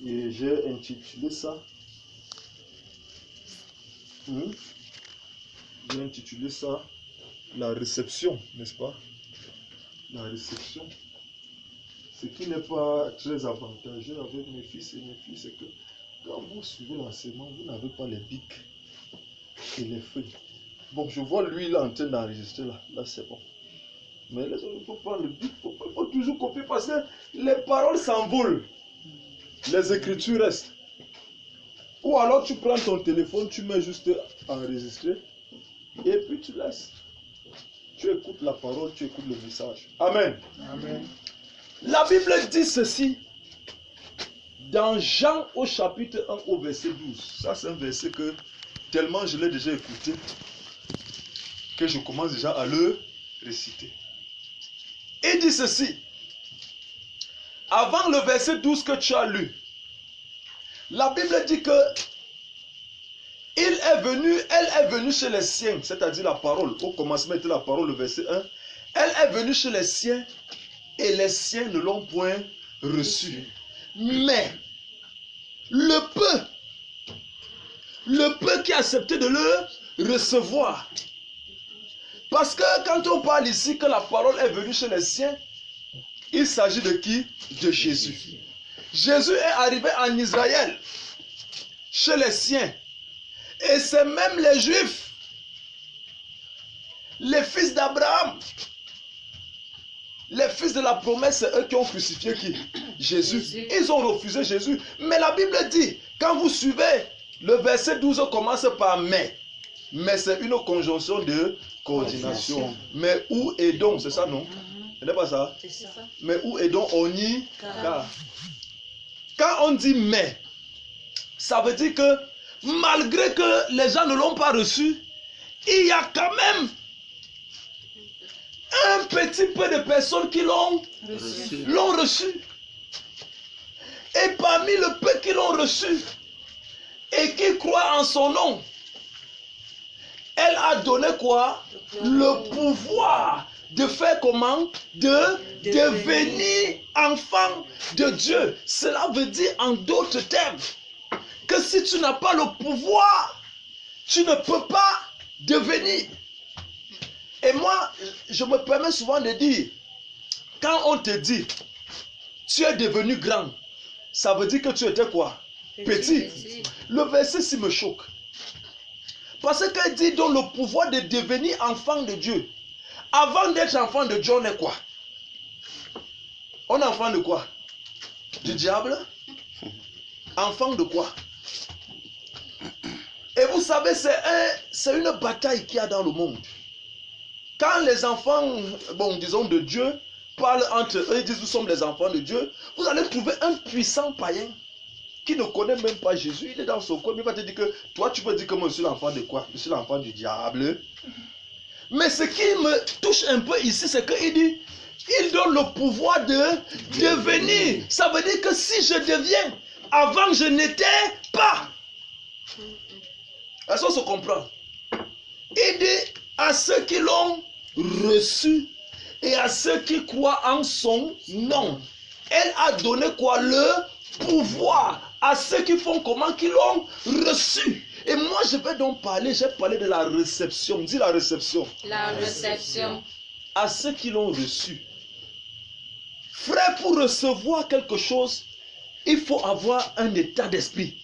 Et j'ai intitulé ça. J'ai intitulé ça la réception, n'est-ce pas? La réception. Ce qui n'est pas très avantageux avec mes fils et mes filles, c'est que quand vous suivez l'enseignement, vous n'avez pas les bics et les feuilles. Bon, je vois lui là en train d'enregistrer là. Là c'est bon. Mais les autres, il faut prendre le bic, il faut toujours copier parce que les paroles s'envolent. Les écritures restent. Ou alors tu prends ton téléphone, tu mets juste enregistrer et puis tu laisses. Tu écoutes la parole, tu écoutes le message. Amen. Amen. La Bible dit ceci dans Jean au chapitre 1 au verset 12. Ça c'est un verset que tellement je l'ai déjà écouté que je commence déjà à le réciter. Il dit ceci. Avant le verset 12 que tu as lu, la Bible dit que elle est venue chez les siens, c'est-à-dire la parole. Au commencement était la parole, le verset 1. Elle est venue chez les siens et les siens ne l'ont point reçue. Mais le peu qui a accepté de le recevoir. Parce que quand on parle ici que la parole est venue chez les siens, il s'agit de qui? De Jésus. Jésus est arrivé en Israël, chez les siens. Et c'est même les Juifs, les fils d'Abraham, les fils de la promesse, c'est eux qui ont crucifié qui? Jésus. Ils ont refusé Jésus. Mais la Bible dit, quand vous suivez, le verset 12 commence par mais. Mais c'est une conjonction de coordination. Mais où est donc? C'est ça, non? Ce n'est pas ça? C'est ça. Mais où est donc on y? Car. Quand on dit mais, ça veut dire que malgré que les gens ne l'ont pas reçu, il y a quand même un petit peu de personnes qui l'ont reçu. Et parmi le peu qui l'ont reçu et qui croient en son nom, elle a donné quoi? Le pouvoir de faire comment? De devenir enfant de Dieu. Cela veut dire en d'autres termes que si tu n'as pas le pouvoir, tu ne peux pas devenir. Et moi, je me permets souvent de dire, quand on te dit, tu es devenu grand, ça veut dire que tu étais quoi? Petit. Le verset ci me choque. Parce qu'elle dit donc le pouvoir de devenir enfant de Dieu. Avant d'être enfant de Dieu, on est quoi? On est enfant de quoi? Du diable? Enfant de quoi? Et vous savez, c'est une bataille qu'il y a dans le monde. Quand les enfants, bon, disons de Dieu, parlent entre eux et disent nous sommes les enfants de Dieu, vous allez trouver un puissant païen qui ne connaît même pas Jésus. Il est dans son coin, il va te dire que toi tu peux dire que moi je suis l'enfant de quoi? Je suis l'enfant du diable. Mais ce qui me touche un peu ici, c'est qu'il dit, il donne le pouvoir de devenir. Ça veut dire que si je deviens, avant je n'étais pas. Est-ce qu'on se comprend? Il dit à ceux qui l'ont reçu et à ceux qui croient en son nom. Elle a donné quoi? Le pouvoir à ceux qui font comment? Qui l'ont reçu. Et moi je vais donc parler, j'ai parlé de la réception. Dis la réception. La réception. À ceux qui l'ont reçu. Frère, pour recevoir quelque chose, il faut avoir un état d'esprit.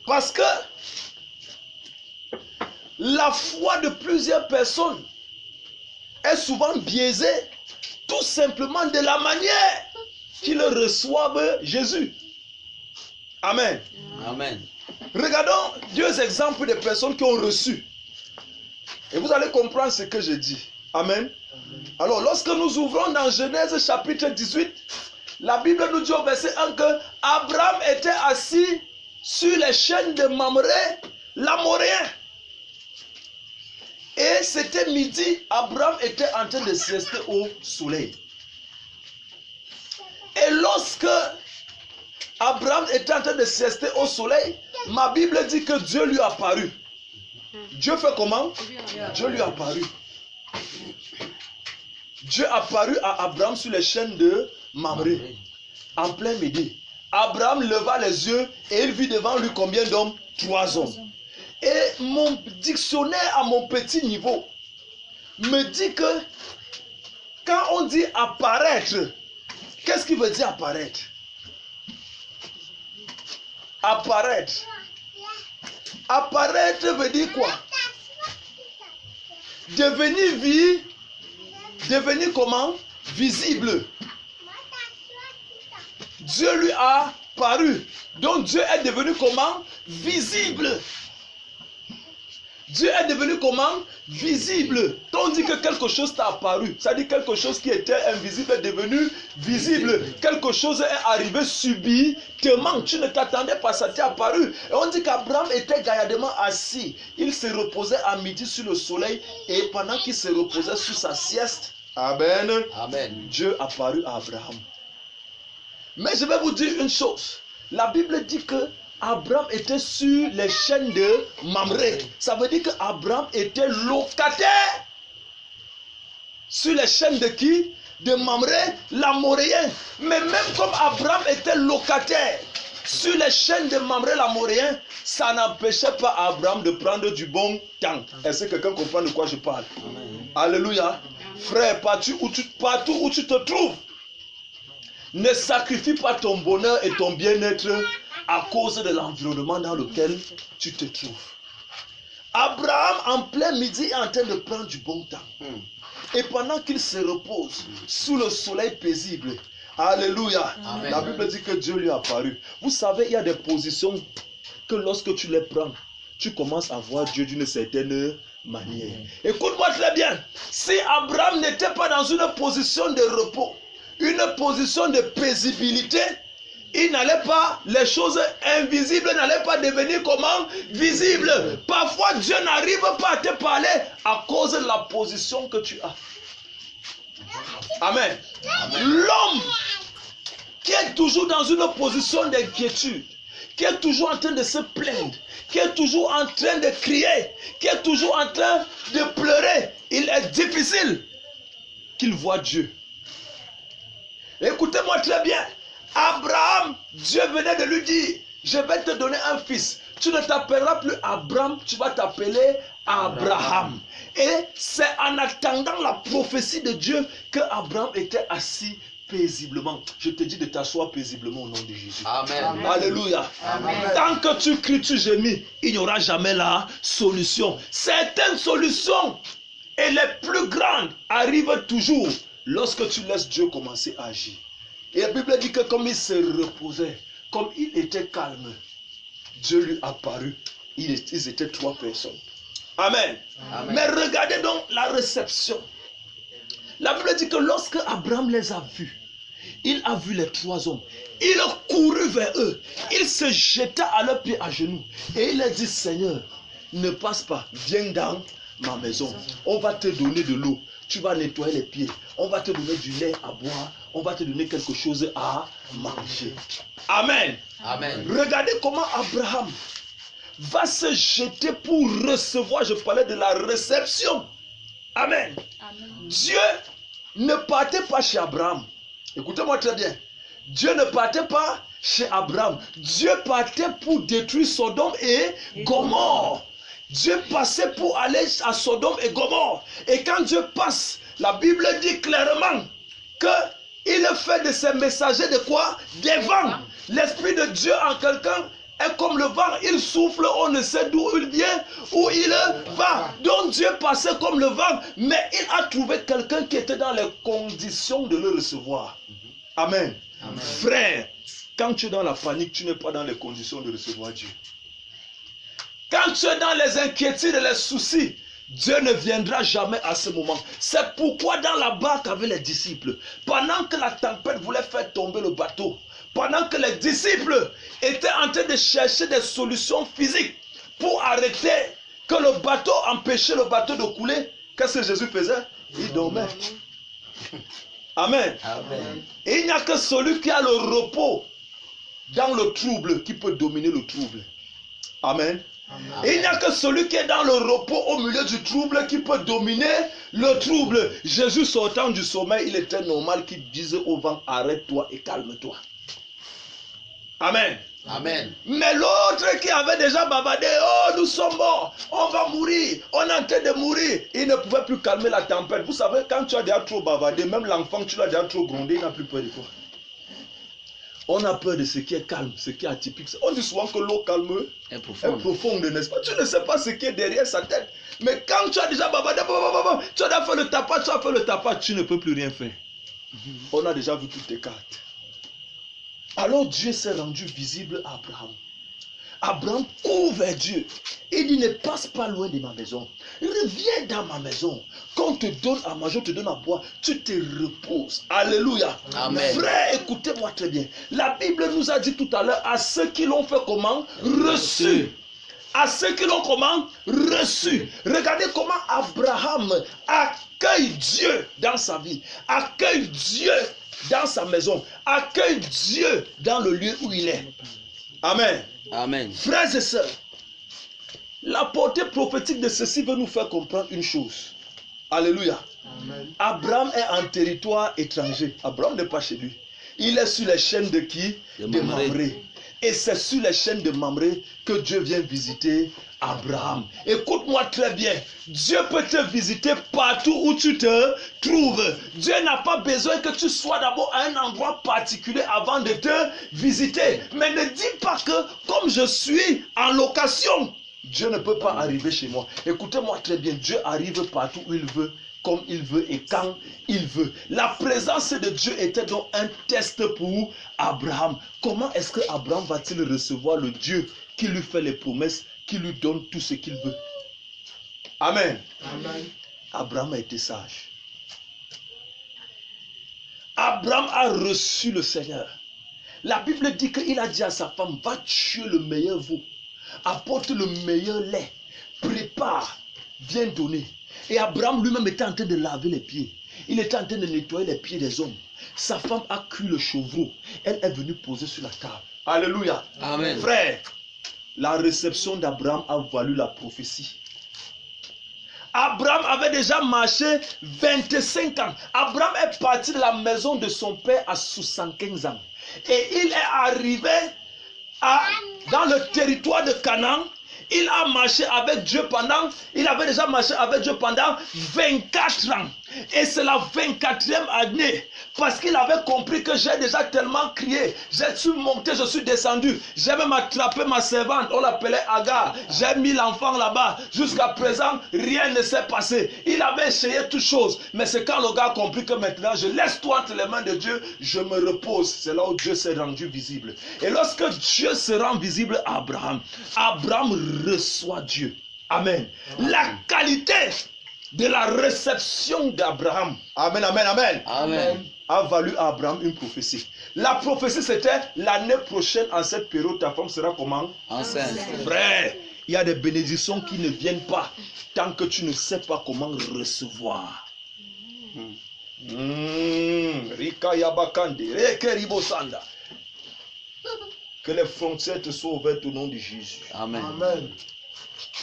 Parce que la foi de plusieurs personnes est souvent biaisée tout simplement de la manière qu'ils reçoivent Jésus. Amen. Amen. Regardons deux exemples de personnes qui ont reçu. Et vous allez comprendre ce que je dis. Amen. Alors, lorsque nous ouvrons dans Genèse chapitre 18, la Bible nous dit au verset 1 que Abraham était assis sur les chaînes de Mamré, l'Amoréen. Et c'était midi, Abraham était en train de siester au soleil. Et lorsque Abraham était en train de siester au soleil, ma Bible dit que Dieu lui a apparu. Dieu fait comment? Dieu lui a apparu. Dieu a apparu à Abraham sur les chaînes de Mamré. en plein midi, Abraham leva les yeux et il vit devant lui combien d'hommes? 3 hommes. Et mon dictionnaire à mon petit niveau me dit que quand on dit apparaître, qu'est-ce qui veut dire apparaître? Apparaître. Apparaître veut dire quoi? Devenir comment? Visible. Dieu lui a paru. Donc Dieu est devenu comment? Visible. Dieu est devenu comment? Visible. Quand on dit que quelque chose t'a apparu, ça dit quelque chose qui était invisible est devenu visible. Quelque chose est arrivé subitement. Tu ne t'attendais pas, ça t'est apparu. Et on dit qu'Abraham était gaillardement assis. Il se reposait à midi sur le soleil. Et pendant qu'il se reposait sur sa sieste, Amen, Dieu apparut à Abraham. Mais je vais vous dire une chose. La Bible dit que Abraham était sur les chaînes de Mamré. Ça veut dire qu'Abraham était locataire sur les chaînes de qui? De Mamré, l'Amoréen. Mais même comme Abraham était locataire sur les chaînes de Mamré, l'Amoréen, ça n'empêchait pas Abraham de prendre du bon temps. Est-ce que quelqu'un comprend de quoi je parle? Amen. Alléluia. Frère, partout où tu te trouves, ne sacrifie pas ton bonheur et ton bien-être à cause de l'environnement dans lequel tu te trouves. Abraham, en plein midi, est en train de prendre du bon temps. Et pendant qu'il se repose sous le soleil paisible, alléluia, Amen. La Bible dit que Dieu lui a apparu. Vous savez, il y a des positions que lorsque tu les prends, tu commences à voir Dieu d'une certaine manière. Écoute-moi très bien. Si Abraham n'était pas dans une position de repos, une position de paisibilité, il n'allait pas, les choses invisibles n'allaient pas devenir comment? Visibles. Parfois, Dieu n'arrive pas à te parler à cause de la position que tu as. Amen. L'homme qui est toujours dans une position d'inquiétude, qui est toujours en train de se plaindre, qui est toujours en train de crier, qui est toujours en train de pleurer, il est difficile qu'il voie Dieu. Écoutez-moi très bien. Abraham, Dieu venait de lui dire, je vais te donner un fils. Tu ne t'appelleras plus Abraham, tu vas t'appeler Abraham. Et c'est en attendant la prophétie de Dieu que Abraham était assis paisiblement. Je te dis de t'asseoir paisiblement au nom de Jésus. Amen. Alléluia. Amen. Tant que tu cries, tu gémis, il n'y aura jamais la solution. Certaines solutions et les plus grandes arrivent toujours lorsque tu laisses Dieu commencer à agir. Et la Bible dit que comme il se reposait, comme il était calme, Dieu lui apparut. Ils étaient 3 personnes. Amen. Amen. Mais regardez donc la réception. La Bible dit que lorsque Abraham les a vus, il a vu les 3 hommes. Il courut vers eux. Il se jeta à leurs pieds à genoux. Et il a dit, Seigneur, ne passe pas, viens dans ma maison. On va te donner de l'eau. Tu vas nettoyer les pieds. On va te donner du lait à boire. On va te donner quelque chose à manger. Amen. Amen. Regardez comment Abraham va se jeter pour recevoir. Je parlais de la réception. Amen. Amen. Dieu ne partait pas chez Abraham. Écoutez-moi très bien. Dieu ne partait pas chez Abraham. Dieu partait pour détruire Sodome et Gomorrhe. Dieu passait pour aller à Sodome et Gomorrhe. Et quand Dieu passe, la Bible dit clairement qu'il fait de ses messagers de quoi? Des vents. L'Esprit de Dieu en quelqu'un est comme le vent. Il souffle, on ne sait d'où il vient, où il va. Donc Dieu passait comme le vent, mais il a trouvé quelqu'un qui était dans les conditions de le recevoir. Amen. Amen. Frère, quand tu es dans la panique, tu n'es pas dans les conditions de recevoir Dieu. Quand tu es dans les inquiétudes et les soucis, Dieu ne viendra jamais à ce moment. C'est pourquoi dans la barque avec les disciples, pendant que la tempête voulait faire tomber le bateau, pendant que les disciples étaient en train de chercher des solutions physiques pour arrêter que le bateau, empêchait le bateau de couler, qu'est-ce que Jésus faisait? Il dormait. Amen. Amen. Et il n'y a que celui qui a le repos dans le trouble qui peut dominer le trouble. Amen. Amen. Et il n'y a que celui qui est dans le repos au milieu du trouble qui peut dominer le trouble. Jésus sortant du sommeil, il était normal qu'il dise au vent, arrête-toi et calme-toi. Amen. Amen. Mais l'autre qui avait déjà bavardé, oh nous sommes morts, on va mourir, on est en train de mourir. Il ne pouvait plus calmer la tempête. Vous savez, quand tu as déjà trop bavardé, même l'enfant, tu l'as déjà trop grondé, il n'a plus peur de toi. On a peur de ce qui est calme, ce qui est atypique. On dit souvent que l'eau calme est profonde, n'est-ce pas? Tu ne sais pas ce qui est derrière sa tête. Mais quand tu as déjà bavardé, tu as déjà fait le tapage, tu ne peux plus rien faire. On a déjà vu toutes tes cartes. Alors Dieu s'est rendu visible à Abraham. Abraham court vers Dieu. Il dit, ne passe pas loin de ma maison. Reviens dans ma maison. Quand on te donne à manger, on te donne à boire, tu te reposes. Alléluia. Amen. Frère, écoutez-moi très bien. La Bible nous a dit tout à l'heure, à ceux qui l'ont fait comment? Reçu. À ceux qui l'ont comment? Reçu. Regardez comment Abraham accueille Dieu dans sa vie. Accueille Dieu dans sa maison. Accueille Dieu dans le lieu où il est. Amen. Amen. Frères et sœurs, la portée prophétique de ceci veut nous faire comprendre une chose. Alléluia. Amen. Abraham est en territoire étranger. Abraham n'est pas chez lui. Il est sur les chaînes de qui? De Mamré. Et c'est sur les chaînes de Mamré que Dieu vient visiter Abraham. Écoute-moi très bien. Dieu peut te visiter partout où tu te trouves. Dieu n'a pas besoin que tu sois d'abord à un endroit particulier avant de te visiter. Mais ne dis pas que comme je suis en location, Dieu ne peut pas arriver chez moi. Écoutez-moi très bien. Dieu arrive partout où il veut, comme il veut et quand il veut. La présence de Dieu était donc un test pour Abraham. Comment est-ce que Abraham va-t-il recevoir le Dieu qui lui fait les promesses, qui lui donne tout ce qu'il veut? Amen. Amen. Abraham a été sage. Abraham a reçu le Seigneur. La Bible dit qu'il a dit à sa femme, va tuer le meilleur veau, apporte le meilleur lait, prépare, viens donner. Et Abraham lui-même était en train de laver les pieds. Il était en train de nettoyer les pieds des hommes. Sa femme a cuit le chevreau. Elle est venue poser sur la table. Alléluia. Amen. Frère, la réception d'Abraham a valu la prophétie. Abraham avait déjà marché 25 ans. Abraham est parti de la maison de son père à 75 ans. Et il est arrivé dans le territoire de Canaan. Il a marché avec Dieu il avait déjà marché avec Dieu pendant 24 ans. Et c'est la 24e année. Parce qu'il avait compris que j'ai déjà tellement crié. Je suis monté, je suis descendu. J'ai même attrapé ma servante. On l'appelait Agar. J'ai mis l'enfant là-bas. Jusqu'à présent, rien ne s'est passé. Il avait essayé toutes choses. Mais c'est quand le gars a compris que maintenant, je laisse tout entre les mains de Dieu. Je me repose. C'est là où Dieu s'est rendu visible. Et lorsque Dieu se rend visible à Abraham, Abraham reçoit Dieu. Amen. La qualité de la réception d'Abraham, amen, amen, amen, amen, a valu à Abraham une prophétie. La prophétie, c'était l'année prochaine, en cette période, ta femme sera comment? Enceinte. Frère, il y a des bénédictions qui ne viennent pas tant que tu ne sais pas comment recevoir. Rika Yabakande, Reke Ribosanda. Que les frontières te soient ouvertes au nom de Jésus. Amen. Amen.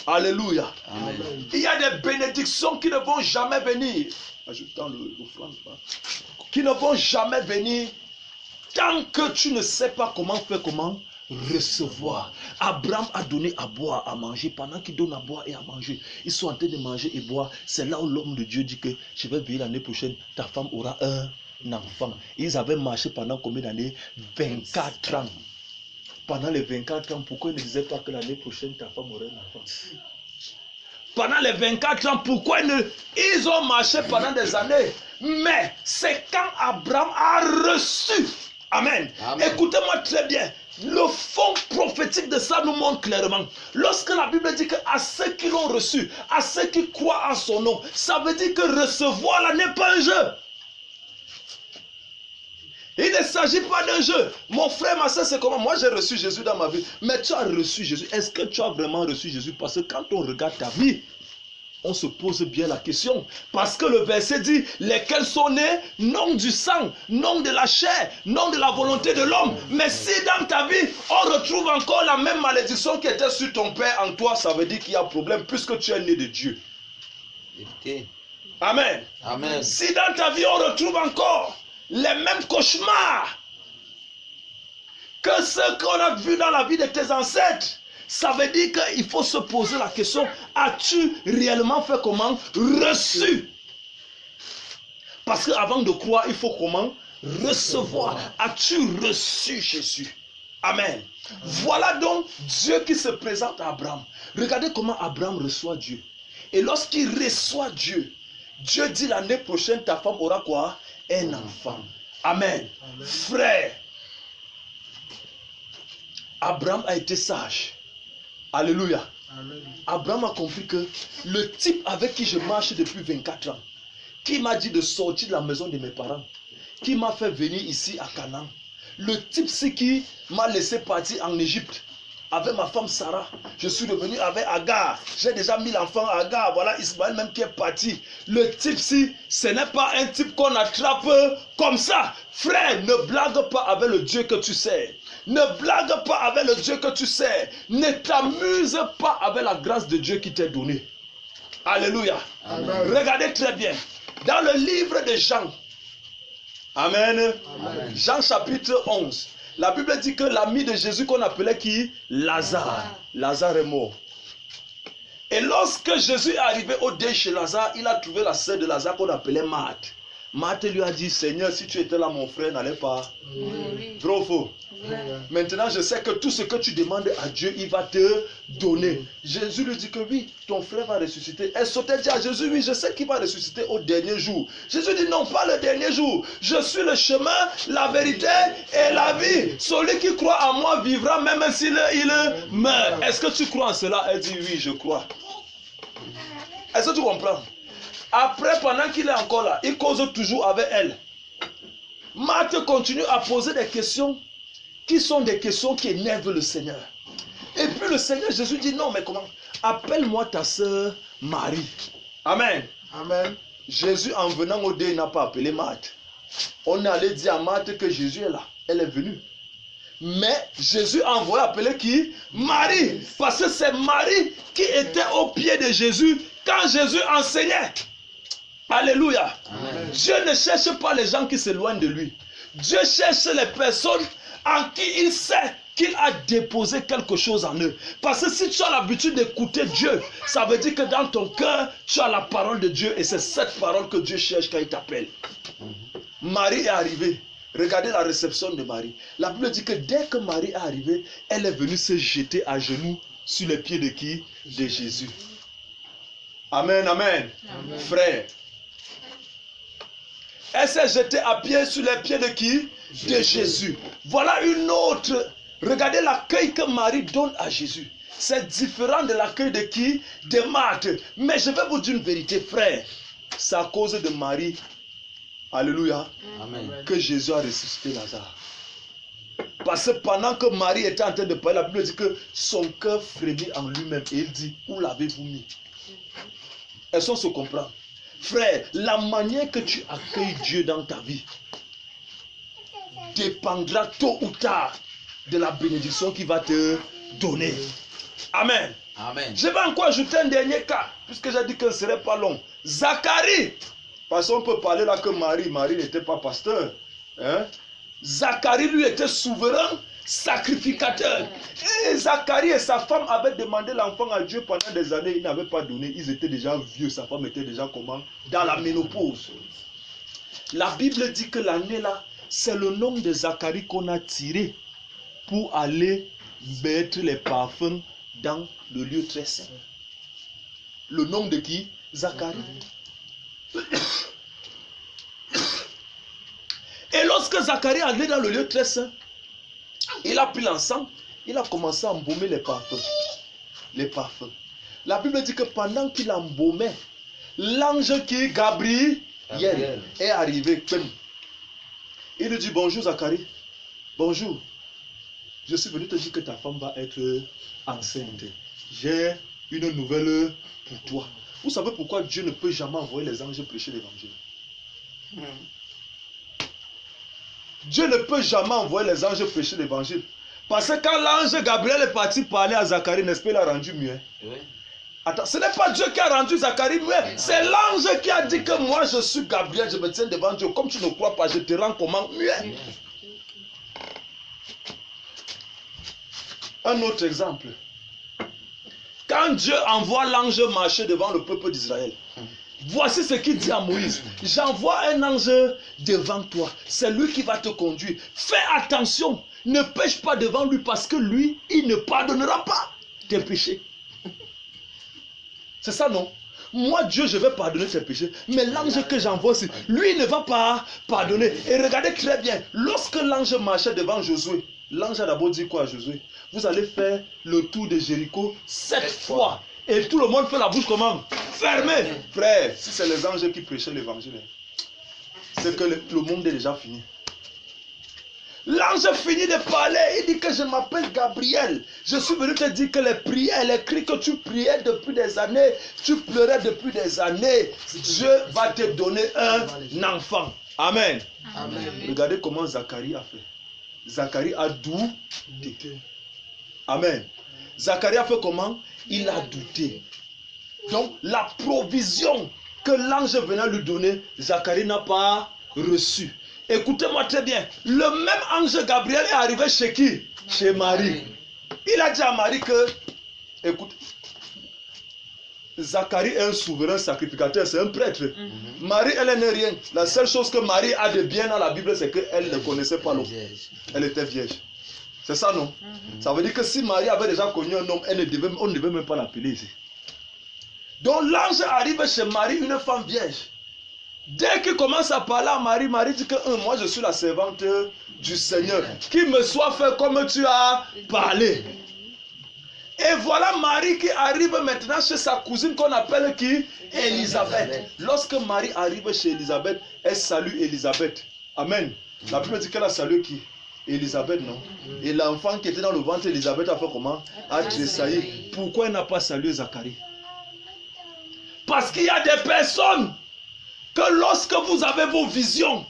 Alléluia. Amen. Il y a des bénédictions qui ne vont jamais venir. Ajoutant le flanc. Qui ne vont jamais venir tant que tu ne sais pas comment faire, comment recevoir. Abraham a donné à boire, à manger. Pendant qu'il donne à boire et à manger, ils sont en train de manger et boire. C'est là où l'homme de Dieu dit que je vais veiller l'année prochaine, ta femme aura un enfant. Ils avaient marché pendant combien d'années? 24 ans. Pendant les 24 ans, pourquoi ils ne disaient pas que l'année prochaine, ta femme aurait un enfant? Pendant les 24 ans, pourquoi ils ont marché pendant des années? Mais c'est quand Abraham a reçu. Amen. Amen. Écoutez-moi très bien. Le fond prophétique de ça nous montre clairement. Lorsque la Bible dit qu'à ceux qui l'ont reçu, à ceux qui croient en son nom, ça veut dire que recevoir là n'est pas un jeu. Il ne s'agit pas d'un jeu. Mon frère, ma soeur, c'est comment? Moi, j'ai reçu Jésus dans ma vie. Mais tu as reçu Jésus. Est-ce que tu as vraiment reçu Jésus? Parce que quand on regarde ta vie, on se pose bien la question. Parce que le verset dit, lesquels sont nés, non du sang, non de la chair, non de la volonté de l'homme. Mais si dans ta vie, on retrouve encore la même malédiction qui était sur ton père en toi, ça veut dire qu'il y a un problème puisque tu es né de Dieu. Amen. Amen. Si dans ta vie, on retrouve encore les mêmes cauchemars que ce qu'on a vu dans la vie de tes ancêtres. Ça veut dire qu'il faut se poser la question, as-tu réellement fait comment? Reçu. Parce qu'avant de croire, il faut comment? Recevoir. As-tu reçu Jésus? Amen. Voilà donc Dieu qui se présente à Abraham. Regardez comment Abraham reçoit Dieu. Et lorsqu'il reçoit Dieu, Dieu dit l'année prochaine, ta femme aura quoi? Un enfant. Amen. Amen. Frère, Abraham a été sage. Alléluia. Amen. Abraham a compris que le type avec qui je marche depuis 24 ans, qui m'a dit de sortir de la maison de mes parents, qui m'a fait venir ici à Canaan, le type c'est qui m'a laissé partir en Égypte avec ma femme Sarah. Je suis revenu avec Agar. J'ai déjà mis l'enfant à Agar. Voilà Ismaël même qui est parti. Le type ci, ce n'est pas un type qu'on attrape comme ça. Frère, ne blague pas avec le Dieu que tu sais. Ne blague pas avec le Dieu que tu sais. Ne t'amuse pas avec la grâce de Dieu qui t'est donnée. Alléluia. Amen. Regardez très bien. Dans le livre de Jean. Amen. Amen. Jean chapitre 11. La Bible dit que l'ami de Jésus qu'on appelait qui? Lazare. Lazare est mort. Et lorsque Jésus est arrivé au deuil chez Lazare, il a trouvé la sœur de Lazare qu'on appelait Marthe. Marthe lui a dit, Seigneur, si tu étais là, mon frère n'allait pas. Oui. Trop faux. Oui. Maintenant, je sais que tout ce que tu demandes à Dieu, il va te donner. Jésus lui dit que oui, ton frère va ressusciter. Elle sautait dire à Jésus, oui, je sais qu'il va ressusciter au dernier jour. Jésus dit, non, pas le dernier jour. Je suis le chemin, la vérité et la vie. Celui qui croit en moi vivra même s'il meurt. Est-ce que tu crois en cela? Elle dit, oui, je crois. Est-ce que tu comprends? Après, pendant qu'il est encore là, il cause toujours avec elle. Marthe continue à poser des questions qui sont des questions qui énervent le Seigneur. Et puis le Seigneur Jésus dit, non, mais comment? Appelle-moi ta sœur Marie. Amen. Amen. Jésus, en venant au deuil, n'a pas appelé Marthe. On allait dire à Marthe que Jésus est là. Elle est venue. Mais Jésus a envoyé appeler qui? Marie. Parce que c'est Marie qui était au pied de Jésus quand Jésus enseignait. Alléluia. Amen. Dieu ne cherche pas les gens qui s'éloignent de lui. Dieu cherche les personnes en qui il sait qu'il a déposé quelque chose en eux. Parce que si tu as l'habitude d'écouter Dieu, ça veut dire que dans ton cœur, tu as la parole de Dieu et c'est cette parole que Dieu cherche quand il t'appelle. Marie est arrivée. Regardez la réception de Marie. La Bible dit que dès que Marie est arrivée, elle est venue se jeter à genoux sur les pieds de qui? De Jésus. Amen, amen. Amen. Frère. Elle s'est jetée à pied sur les pieds de qui? De Jésus. Voilà une autre. Regardez l'accueil que Marie donne à Jésus. C'est différent de l'accueil de qui? De Marthe. Mais je vais vous dire une vérité, frère. C'est à cause de Marie. Alléluia. Amen. Que Jésus a ressuscité Lazare. Parce que pendant que Marie était en train de parler, la Bible dit que son cœur frémit en lui-même. Et il dit, où l'avez-vous mis? Est-ce qu'on se comprend? Frère, la manière que tu accueilles Dieu dans ta vie dépendra tôt ou tard de la bénédiction qu'il va te donner. Amen. Amen. Je vais encore ajouter un dernier cas, puisque j'ai dit que ce ne serait pas long. Zacharie. Parce qu'on peut parler là que Marie n'était pas pasteur. Hein? Zacharie, lui, était souverain, sacrificateur. Et Zacharie et sa femme avaient demandé l'enfant à Dieu pendant des années. Ils n'avaient pas donné. Ils étaient déjà vieux. Sa femme était déjà comment? Dans la ménopause. La Bible dit que l'année là, c'est le nom de Zacharie qu'on a tiré pour aller mettre les parfums dans le lieu très saint. Le nom de qui? Zacharie. Et lorsque Zacharie est allé dans le lieu très saint, il a pris l'encens, il a commencé à embaumer les parfums. Les parfums. La Bible dit que pendant qu'il embaumait, l'ange qui, Gabriel, est arrivé. Il lui dit, bonjour Zacharie. Bonjour. Je suis venu te dire que ta femme va être enceinte. J'ai une nouvelle pour toi. Vous savez pourquoi Dieu ne peut jamais envoyer les anges prêcher l'évangile? Dieu ne peut jamais envoyer les anges prêcher l'évangile. Parce que quand l'ange Gabriel est parti parler à Zacharie, n'est-ce pas, il a rendu muet? Oui. Attends, ce n'est pas Dieu qui a rendu Zacharie muet. C'est l'ange qui a dit que moi je suis Gabriel, je me tiens devant Dieu. Comme tu ne crois pas, je te rends comment? Muet. Un autre exemple. Quand Dieu envoie l'ange marcher devant le peuple d'Israël, voici ce qu'il dit à Moïse. J'envoie un ange devant toi. C'est lui qui va te conduire. Fais attention. Ne pêche pas devant lui parce que lui, il ne pardonnera pas tes péchés. C'est ça, non? Moi, Dieu, je vais pardonner tes péchés. Mais l'ange que j'envoie aussi, lui ne va pas pardonner. Et regardez très bien. Lorsque l'ange marchait devant Josué, l'ange a d'abord dit quoi à Josué? Vous allez faire le tour de Jéricho 7 fois. Et tout le monde fait la bouche comment? Fermée. Frère, si c'est les anges qui prêchaient l'évangile, c'est que le monde est déjà fini. L'ange finit de parler. Il dit que je m'appelle Gabriel. Je suis venu te dire que les prières, les cris que tu priais depuis des années, tu pleurais depuis des années, Dieu va te donner un enfant. Amen. Amen. Regardez comment Zacharie a fait. Zacharie a douté. Amen. Zacharie a fait comment? Il a douté. Donc, la provision que l'ange venait lui donner, Zacharie n'a pas reçu. Écoutez-moi très bien. Le même ange Gabriel est arrivé chez qui? Chez Marie. Il a dit à Marie que, écoute, Zacharie est un souverain sacrificateur, c'est un prêtre. Marie, elle n'est rien. La seule chose que Marie a de bien dans la Bible, c'est qu'elle ne connaissait pas l'homme. Elle était vierge. C'est ça, non? Ça veut dire que si Marie avait déjà connu un homme, on ne devait même pas l'appeler ici. Donc l'ange arrive chez Marie, une femme vierge. Dès qu'il commence à parler à Marie, Marie dit que moi je suis la servante du Seigneur. Qu'il me soit fait comme tu as parlé. Et voilà Marie qui arrive maintenant chez sa cousine qu'on appelle qui? Élisabeth. Lorsque Marie arrive chez Élisabeth, elle salue Élisabeth. Amen. La Bible dit qu'elle a salué qui? Élisabeth, non? Et l'enfant qui était dans le ventre d'Élisabeth a fait comment? A tressailli. Pourquoi elle n'a pas salué Zacharie? Parce qu'il y a des personnes que lorsque vous avez vos visions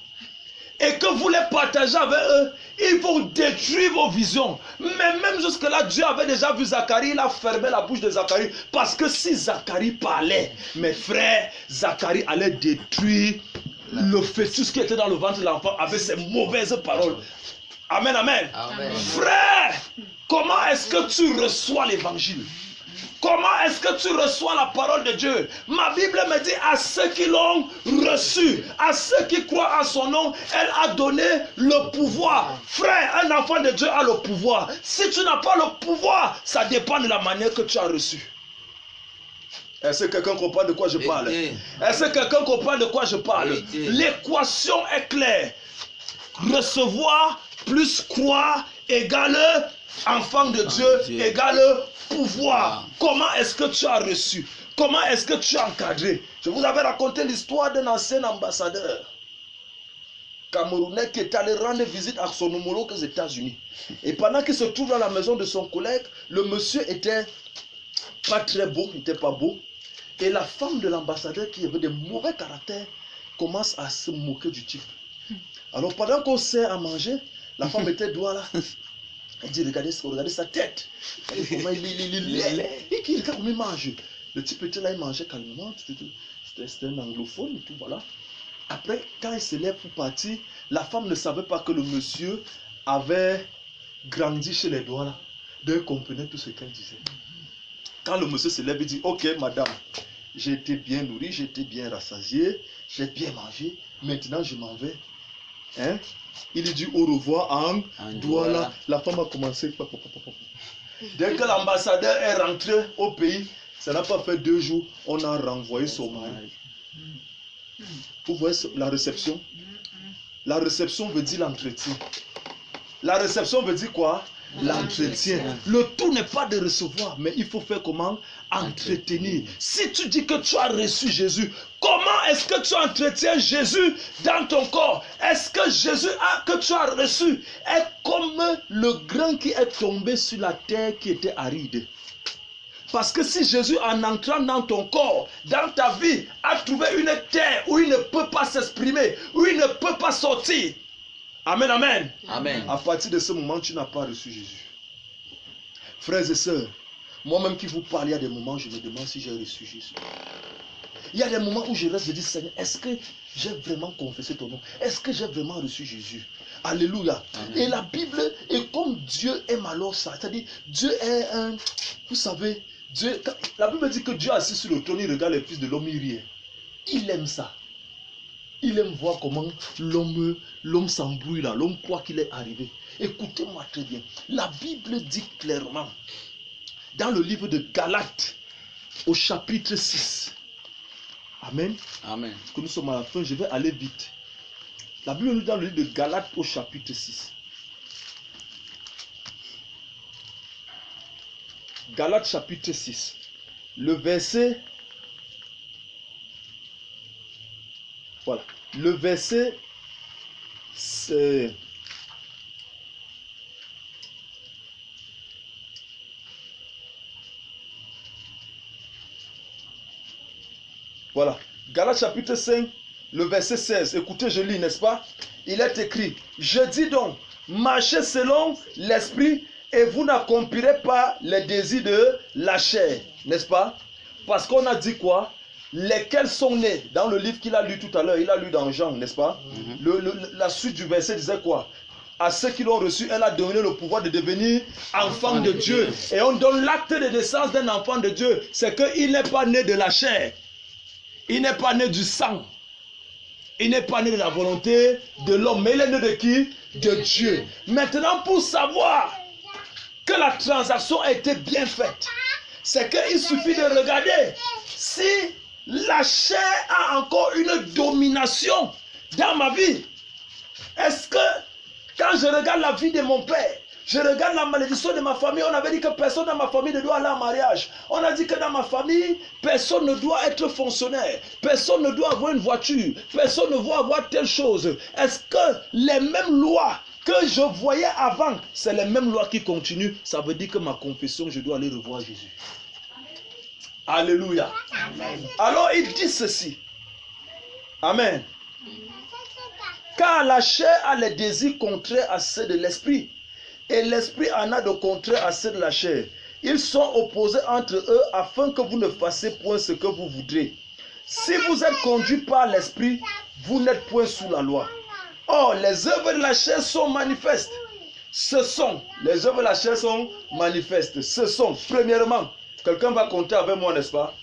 et que vous les partagez avec eux, ils vont détruire vos visions. Mais même jusque-là, Dieu avait déjà vu Zacharie, il a fermé la bouche de Zacharie. Parce que si Zacharie parlait, mes frères, Zacharie allait détruire le fœtus qui était dans le ventre de l'enfant avec ses mauvaises paroles. Amen, amen. Amen. Frère, comment est-ce que tu reçois l'évangile? Comment est-ce que tu reçois la parole de Dieu? Ma Bible me dit à ceux qui l'ont reçu, à ceux qui croient en son nom, elle a donné le pouvoir. Frère, un enfant de Dieu a le pouvoir. Si tu n'as pas le pouvoir, ça dépend de la manière que tu as reçu. Est-ce que quelqu'un comprend de quoi je parle? Est-ce que quelqu'un comprend de quoi je parle? L'équation est claire. Recevoir plus croire égale enfant de Dieu égale pouvoir. Comment est-ce que tu as reçu? Comment est-ce que tu as encadré? Je vous avais raconté l'histoire d'un ancien ambassadeur camerounais qui est allé rendre visite à son homologue aux États-Unis. Et pendant qu'il se trouve dans la maison de son collègue, le monsieur était pas très beau, il n'était pas beau. Et la femme de l'ambassadeur qui avait de mauvais caractères commence à se moquer du type. Alors pendant qu'on sert à manger, la femme était doigt là. Elle dit, regardez sa tête. Elle dit, comment il est. Et qui regarde comment il mange. Le type était là, il mangeait calmement. C'était un anglophone et tout, voilà. Après, quand il se lève pour partir, la femme ne savait pas que le monsieur avait grandi chez les doigts là. Donc, elle comprenait tout ce qu'elle disait. Quand le monsieur se lève, il dit, ok, madame, j'ai été bien nourri, j'ai été bien rassasié, j'ai bien mangé. Maintenant, je m'en vais. Hein? Il lui dit au revoir en Douala. La femme a commencé. Dès que l'ambassadeur est rentré au pays, ça n'a pas fait 2 jours, on a renvoyé son mari. Vous voyez la réception? La réception veut dire l'entretien. La réception veut dire quoi? L'entretien. Le tout n'est pas de recevoir, mais il faut faire comment? Entretenir. Si tu dis que tu as reçu Jésus, comment est-ce que tu entretiens Jésus dans ton corps? Est-ce que Jésus que tu as reçu est comme le grain qui est tombé sur la terre qui était aride? Parce que si Jésus, en entrant dans ton corps, dans ta vie, a trouvé une terre où il ne peut pas s'exprimer, où il ne peut pas sortir. Amen, amen. Amen. À partir de ce moment, tu n'as pas reçu Jésus. Frères et sœurs, moi-même qui vous parle, il y a des moments où je me demande si j'ai reçu Jésus. Il y a des moments où je reste et dis, Seigneur, est-ce que j'ai vraiment confessé ton nom? Est-ce que j'ai vraiment reçu Jésus? Alléluia. Et la Bible est comme Dieu aime alors ça. C'est-à-dire, Dieu est un... Vous savez, Dieu, la Bible dit que Dieu assis sur le trône, il regarde les fils de l'homme, il rit. Il aime ça. Il aime voir comment l'homme s'embrouille là, l'homme croit qu'il est arrivé. Écoutez-moi très bien. La Bible dit clairement, dans le livre de Galates, au chapitre 6. Amen. Amen. Que nous sommes à la fin, je vais aller vite. La Bible nous dit dans le livre de Galates au chapitre 6. Galates chapitre 6. Le verset... Voilà. Le verset... C'est... Voilà. Galates chapitre 5, le verset 16. Écoutez, je lis, n'est-ce pas? Il est écrit, je dis donc, marchez selon l'esprit et vous n'accomplirez pas les désirs de la chair. N'est-ce pas? Parce qu'on a dit quoi? Lesquels sont nés? Dans le livre qu'il a lu tout à l'heure, il a lu dans Jean, n'est-ce pas? La suite du verset disait quoi? À ceux qui l'ont reçu, elle a donné le pouvoir de devenir enfant de Dieu. Et on donne l'acte de naissance d'un enfant de Dieu. C'est qu'il n'est pas né de la chair. Il n'est pas né du sang. Il n'est pas né de la volonté de l'homme. Mais il est né de qui? De Dieu. Maintenant, pour savoir que la transaction a été bien faite, c'est qu'il suffit de regarder si la chair a encore une domination dans ma vie. Est-ce que quand je regarde la vie de mon père, je regarde la malédiction de ma famille, on avait dit que personne dans ma famille ne doit aller en mariage. On a dit que dans ma famille, personne ne doit être fonctionnaire. Personne ne doit avoir une voiture. Personne ne doit avoir telle chose. Est-ce que les mêmes lois que je voyais avant, c'est les mêmes lois qui continuent? Ça veut dire que ma confession, je dois aller revoir Jésus. Alléluia. Amen. Alors il dit ceci. Amen. Car la chair a les désirs contraires à ceux de l'esprit. Et l'esprit en a de contraire à ceux de la chair. Ils sont opposés entre eux afin que vous ne fassiez point ce que vous voudrez. Si vous êtes conduits par l'esprit, vous n'êtes point sous la loi. Or, les œuvres de la chair sont manifestes. Les œuvres de la chair sont manifestes. Ce sont, premièrement, quelqu'un va compter avec moi, n'est-ce pas?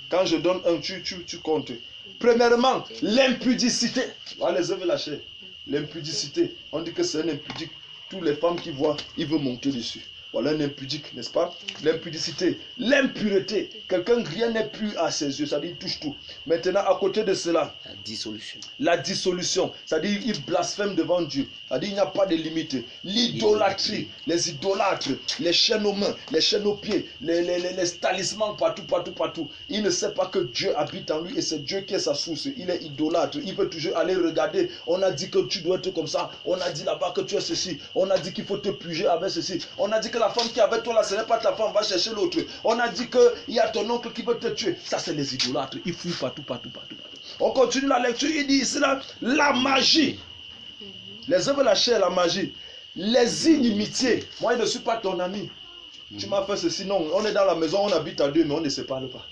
Quand je donne un, tu comptes. Premièrement, l'impudicité. Voilà les œuvres de la chair. L'impudicité. On dit que c'est un impudique. Toutes les femmes qui voient, ils veulent monter dessus. Voilà un impudique, n'est-ce pas? L'impudicité, l'impureté. Quelqu'un, rien n'est plus à ses yeux, c'est-à-dire il touche tout. Maintenant, à côté de cela, la dissolution. La dissolution, c'est-à-dire il blasphème devant Dieu. C'est-à-dire il n'y a pas de limite. L'idolâtrie, les idolâtres, les chaînes aux mains, les chaînes aux pieds, les talismans partout. Il ne sait pas que Dieu habite en lui et c'est Dieu qui est sa source. Il est idolâtre. Il veut toujours aller regarder. On a dit que tu dois être comme ça. On a dit là-bas que tu es ceci. On a dit qu'il faut te purger avec ceci. On a dit que la femme qui est avec toi là, ce n'est pas ta femme, va chercher l'autre. On a dit qu'il y a ton oncle qui veut te tuer. Ça, c'est les idolâtres. Ils fuient partout. On continue la lecture. Il dit ici là, la magie. Les œuvres de la chair, la magie. Les inimitiés. Moi, je ne suis pas ton ami. Tu m'as fait ceci. Non, on est dans la maison, on habite à deux, mais on ne se parle pas.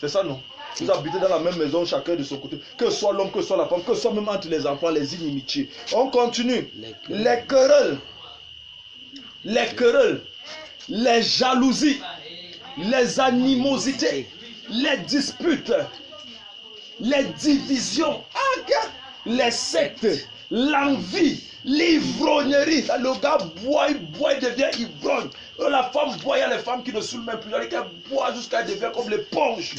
C'est ça, non? Vous habitez dans la même maison, chacun de son côté. Que ce soit l'homme, que ce soit la femme, que ce soit même entre les enfants, les inimitiés. On continue. Les querelles. Les jalousies. Les animosités. Les disputes. Les divisions. Les sectes. L'envie. L'ivrognerie. Le gars boit, il devient ivrogne. La femme boit, il y a les femmes qui ne saoulent même plus. Il y a qui boivent jusqu'à devenir comme l'éponge.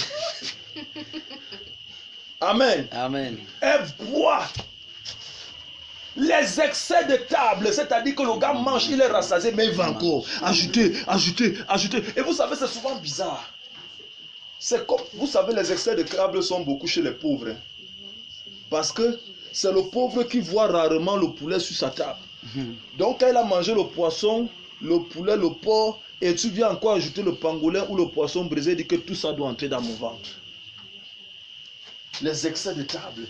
Amen. Amen. Elle boit. Les excès de table, c'est-à-dire que le gars mange, il est rassasié, mais il va encore ajouter. Et vous savez, c'est souvent bizarre. C'est comme, vous savez, les excès de table sont beaucoup chez les pauvres. Parce que c'est le pauvre qui voit rarement le poulet sur sa table. Donc quand il a mangé le poisson, le poulet, le porc, et tu viens encore ajouter le pangolin ou le poisson brisé, il dit que tout ça doit entrer dans mon ventre. Les excès de table.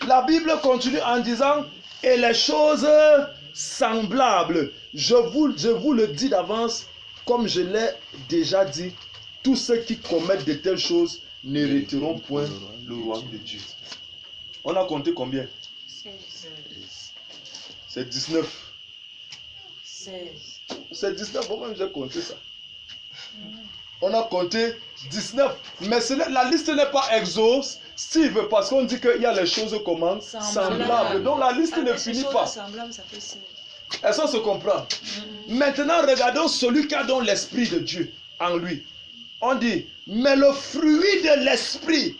La Bible continue en disant, et les choses semblables. Je vous le dis d'avance, comme je l'ai déjà dit, tous ceux qui commettent de telles choses n'hériteront point le royaume de Dieu. On a compté combien? C'est 19. 16. C'est 19, moi-même j'ai compté ça. On a compté 19. Mais la liste n'est pas exhaustive parce qu'on dit qu'il y a les choses comment semblables. Donc la liste ne finit pas. Semblable, ça fait 16. Est-ce qu'on se comprend? Maintenant, regardons celui qui a donc l'Esprit de Dieu en lui. On dit, mais le fruit de l'Esprit.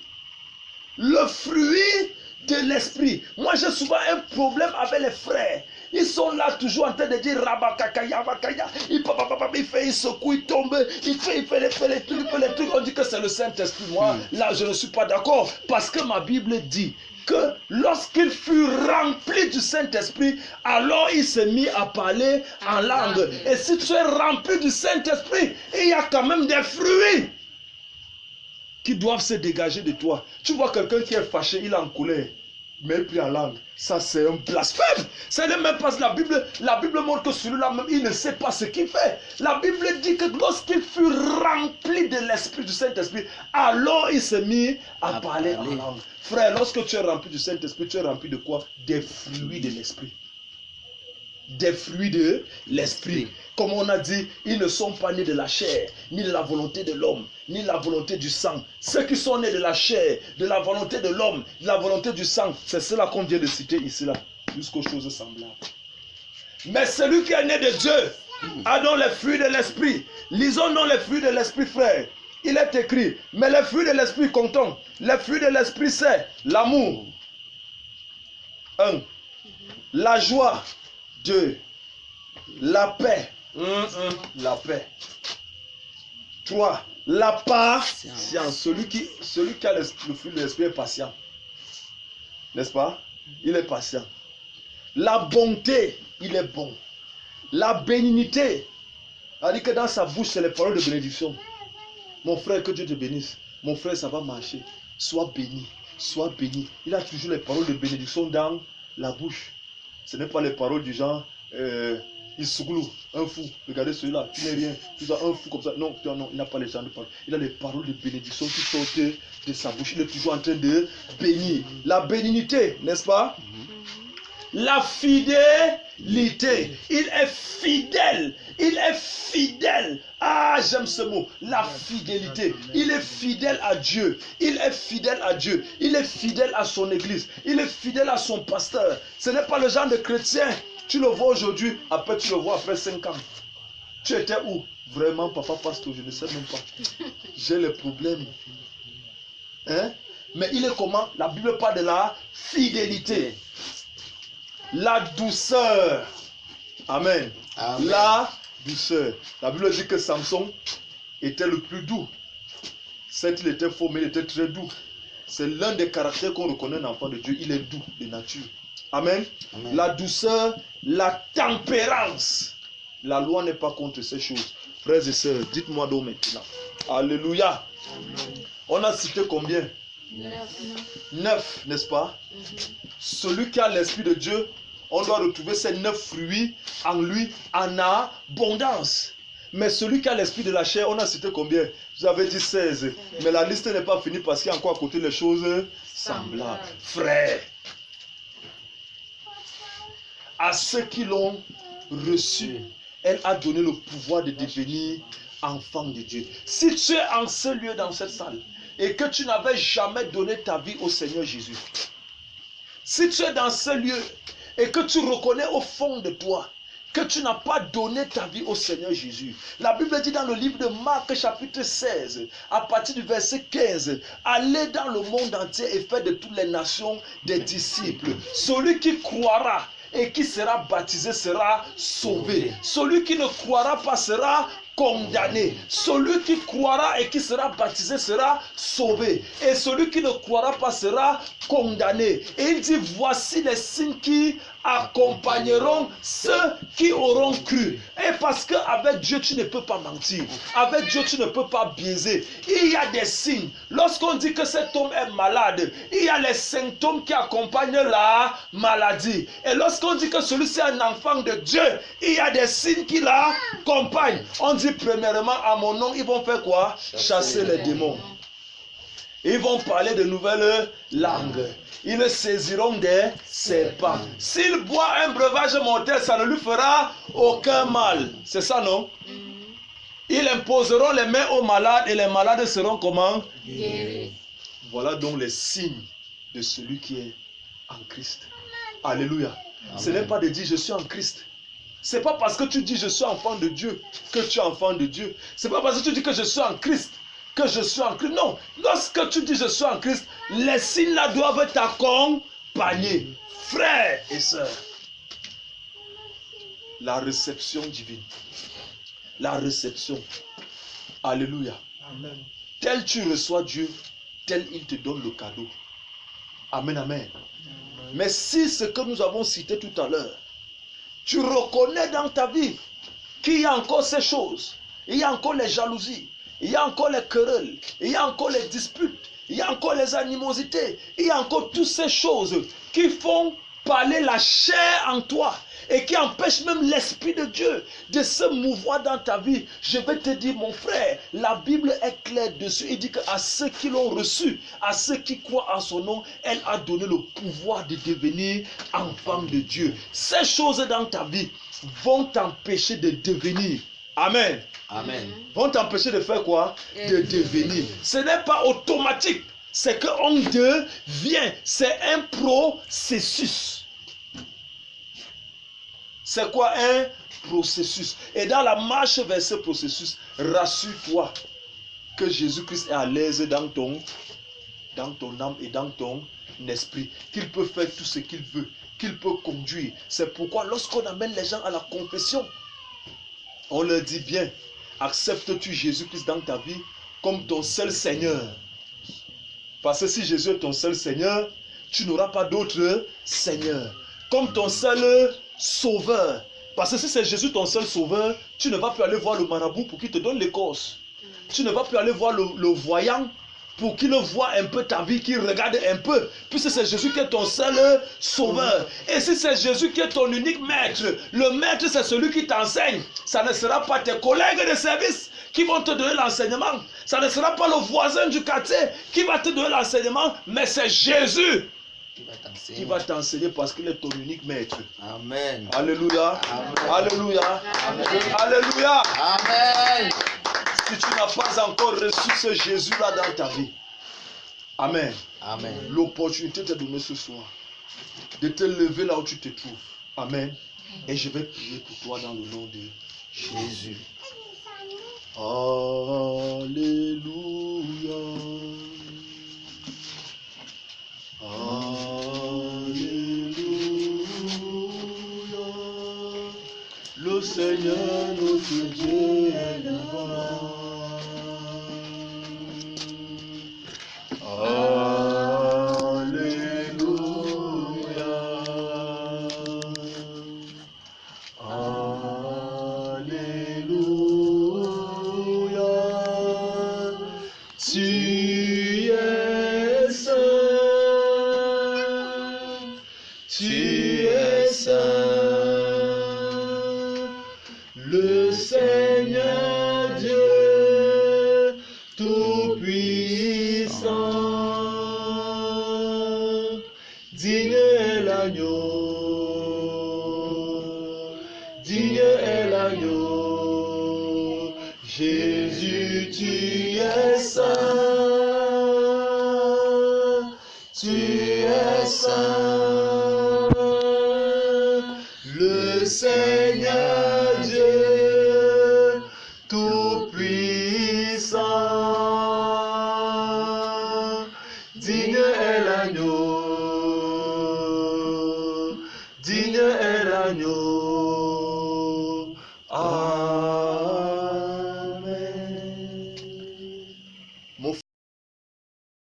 Le fruit de l'Esprit. Moi, j'ai souvent un problème avec les frères. Ils sont là toujours en train de dire Rabakakaya, Vakaya. Il fait, il secoue, il tombe, il fait les trucs. On dit que c'est le Saint-Esprit. Moi, là, je ne suis pas d'accord. Parce que ma Bible dit que lorsqu'il fut rempli du Saint-Esprit, alors il s'est mis à parler en langue. Et si tu es rempli du Saint-Esprit, il y a quand même des fruits qui doivent se dégager de toi. Tu vois quelqu'un qui est fâché, il est en colère, mais il prie en langue. Ça, c'est un blasphème. Ça n'est même pas la Bible montre que celui-là même, il ne sait pas ce qu'il fait. La Bible dit que lorsqu'il fut rempli de l'Esprit, du Saint-Esprit, alors il s'est mis à parler en langue. Frère, lorsque tu es rempli du Saint-Esprit, tu es rempli de quoi? Des fruits de l'Esprit. Des fruits de l'Esprit. Comme on a dit, ils ne sont pas nés de la chair, ni de la volonté de l'homme, ni de la volonté du sang. Ceux qui sont nés de la chair, de la volonté de l'homme, de la volonté du sang, c'est cela qu'on vient de citer ici, là, jusqu'aux choses semblables. Mais celui qui est né de Dieu a donc les fruits de l'Esprit. Lisons donc les fruits de l'Esprit, frère. Il est écrit, mais les fruits de l'Esprit, comptons. Les fruits de l'Esprit, c'est l'amour. 1. La joie. 2. La paix. La paix. 3. La patience. Celui qui a le fruit de l'Esprit est patient. N'est-ce pas? Il est patient. La bonté, il est bon. La bénignité, c'est-à-dire que dans sa bouche, c'est les paroles de bénédiction. Mon frère, que Dieu te bénisse. Mon frère, ça va marcher. Sois béni. Sois béni. Il a toujours les paroles de bénédiction dans la bouche. Ce n'est pas les paroles du genre Issougou, un fou. Regardez celui-là, tu n'es rien. Tu as un fou comme ça. Non, non, il n'a pas les gens de parole. Il a les paroles de bénédiction qui sortent de sa bouche. Il est toujours en train de bénir. La bénignité, n'est-ce pas? La fidélité. Il est fidèle. Il est fidèle. Ah, j'aime ce mot. La fidélité. Il est fidèle à Dieu. Il est fidèle à Dieu. Il est fidèle à son église. Il est fidèle à son pasteur. Ce n'est pas le genre de chrétien. Tu le vois aujourd'hui, après tu le vois après 5 ans. Tu étais où? Vraiment, papa pasteur, je ne sais même pas. J'ai les problèmes. Hein? Mais il est comment? La Bible parle de la fidélité. La douceur. Amen. Amen. La douceur. La Bible dit que Samson était le plus doux. Certes, il était faux, mais il était très doux. C'est l'un des caractères qu'on reconnaît un enfant de Dieu. Il est doux de nature. Amen. Amen. La douceur, la tempérance. La loi n'est pas contre ces choses. Frères et sœurs, dites-moi donc maintenant. Alléluia. Amen. On a cité combien? 9, n'est-ce pas? Celui qui a l'Esprit de Dieu, on doit retrouver ces 9 fruits en lui en abondance. Mais celui qui a l'Esprit de la chair, on a cité combien? Vous avez dit 16. Mais la liste n'est pas finie parce qu'il y a encore à côté les choses semblables. Frères, à ceux qui l'ont reçu, elle a donné le pouvoir de devenir enfant de Dieu. Si tu es en ce lieu, dans cette salle, et que tu n'avais jamais donné ta vie au Seigneur Jésus, si tu es dans ce lieu et que tu reconnais au fond de toi que tu n'as pas donné ta vie au Seigneur Jésus, la Bible dit dans le livre de Marc chapitre 16, à partir du verset 15, allez dans le monde entier et faites de toutes les nations des disciples. Celui qui croira et qui sera baptisé sera sauvé. Celui qui ne croira pas sera condamné. Celui qui croira et qui sera baptisé sera sauvé. Et celui qui ne croira pas sera condamné. Et il dit, voici les signes qui accompagneront ceux qui auront cru. Et parce qu'avec Dieu, tu ne peux pas mentir. Avec Dieu, tu ne peux pas biaiser. Il y a des signes. Lorsqu'on dit que cet homme est malade, il y a les symptômes qui accompagnent la maladie. Et lorsqu'on dit que celui-ci est un enfant de Dieu, il y a des signes qui l'accompagnent. On dit premièrement, à mon nom, ils vont faire quoi? Chasser les démons. Ils vont parler de nouvelles langues. Ils saisiront des serpents. S'il boit un breuvage mortel, ça ne lui fera aucun mal. C'est ça, non? Ils imposeront les mains aux malades et les malades seront comment? Guéris. Voilà donc les signes de celui qui est en Christ. Alléluia. Ce n'est pas de dire je suis en Christ. Ce n'est pas parce que tu dis je suis enfant de Dieu que tu es enfant de Dieu. Ce n'est pas parce que tu dis que je suis en Christ que je suis en Christ. Non. Lorsque tu dis je suis en Christ, les signes là doivent t'accompagner. Frères et sœurs. La réception divine. La réception. Alléluia. Amen. Tel tu reçois Dieu, tel il te donne le cadeau. Amen, amen. Mais si ce que nous avons cité tout à l'heure, tu reconnais dans ta vie qu'il y a encore ces choses, il y a encore les jalousies, il y a encore les querelles, il y a encore les disputes, il y a encore les animosités, il y a encore toutes ces choses qui font parler la chair en toi et qui empêchent même l'Esprit de Dieu de se mouvoir dans ta vie. Je vais te dire, mon frère, la Bible est claire dessus. Il dit qu'à ceux qui l'ont reçu, à ceux qui croient en son nom, elle a donné le pouvoir de devenir enfant de Dieu. Ces choses dans ta vie vont t'empêcher de devenir. Amen. Amen. Vont t'empêcher de faire quoi? De devenir. Ce n'est pas automatique. C'est qu'on devient. C'est un processus. C'est quoi un processus? Et dans la marche vers ce processus, rassure-toi que Jésus-Christ est à l'aise dans ton âme et dans ton esprit. Qu'il peut faire tout ce qu'il veut. Qu'il peut conduire. C'est pourquoi lorsqu'on amène les gens à la confession, on leur dit bien, acceptes-tu Jésus-Christ dans ta vie comme ton seul Seigneur? Parce que si Jésus est ton seul Seigneur, tu n'auras pas d'autre Seigneur. Comme ton seul Sauveur. Parce que si c'est Jésus ton seul Sauveur, tu ne vas plus aller voir le marabout pour qu'il te donne l'écorce. Tu ne vas plus aller voir le voyant pour qu'il voit un peu ta vie, qu'il regarde un peu. Puisque c'est Jésus qui est ton seul Sauveur. Et si c'est Jésus qui est ton unique maître, le maître c'est celui qui t'enseigne. Ça ne sera pas tes collègues de service qui vont te donner l'enseignement. Ça ne sera pas le voisin du quartier qui va te donner l'enseignement, mais c'est Jésus qui va t'enseigner parce qu'il est ton unique maître. Amen. Alléluia. Amen. Alléluia. Amen. Alléluia. Amen. Si tu n'as pas encore reçu ce Jésus-là dans ta vie, Amen. Amen. L'opportunité t'est donnée ce soir de te lever là où tu te trouves. Amen. Et je vais prier pour toi dans le nom de Jésus. Alléluia. Alléluia. Le Seigneur notre Dieu est là-bas. Alléluia. Alléluia. Tu es saint. Tu es saint. Le Seigneur Dieu Tout-Puissant. Digne est l'agneau. Digne est l'agneau. Jésus, tu es saint. Tu es saint. Le Seigneur Dieu Tout-Puissant. Digne est l'agneau. Digne est l'agneau.